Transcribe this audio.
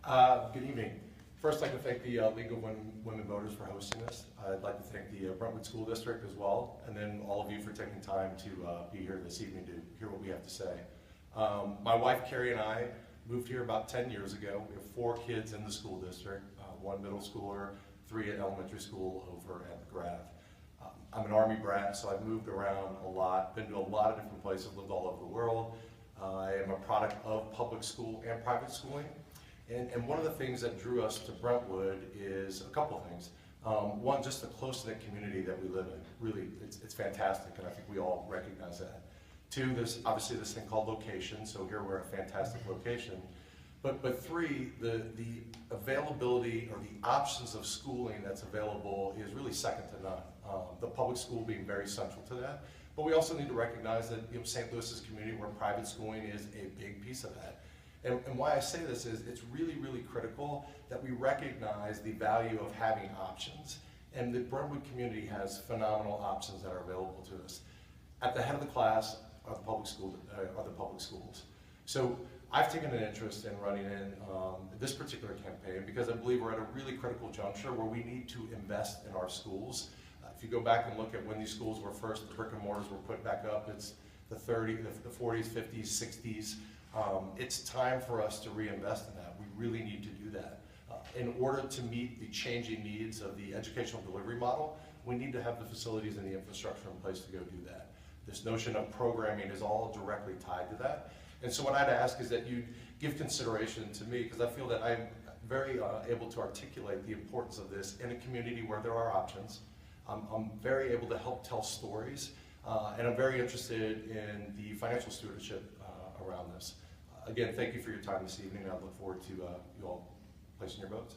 Good evening. First, I'd like to thank the League of Women Voters for hosting this. I'd like to thank the Brentwood School District as well, and then all of you for taking time to be here this evening to hear what we have to say. My wife, Carrie, and I moved here about 10 years ago. We have 4 kids in the school district, 1 middle schooler, 3 at elementary school over at McGrath. I'm an Army brat, so I've moved around a lot, been to a lot of different places, lived all over the world. I am a product of public school and private schooling. And one of the things that drew us to Brentwood is a couple of things. One, just the close-knit community that we live in. Really, it's fantastic, and I think we all recognize that. 2, there's obviously this thing called location, so here we're at a fantastic location. But 3, the availability or the options of schooling that's available is really second to none. The public school being very central to that. But we also need to recognize that St. Louis's community where private schooling is a big piece of that. And why I say this is it's really, really critical that we recognize the value of having options. And the Brentwood community has phenomenal options that are available to us. At the head of the class are the public schools. So I've taken an interest in running in this particular campaign because I believe we're at a really critical juncture where we need to invest in our schools. If you go back and look at when these schools were first, the brick and mortars were put back up, it's the 40s, 50s, 60s. It's time for us to reinvest in that. We really need to do that. In order to meet the changing needs of the educational delivery model, we need to have the facilities and the infrastructure in place to go do that. This notion of programming is all directly tied to that. And so what I'd ask is that you give consideration to me, because I feel that I'm very able to articulate the importance of this in a community where there are options. I'm very able to help tell stories, and I'm very interested in the financial stewardship around this. Again, thank you for your time this evening, and I look forward to you all placing your votes.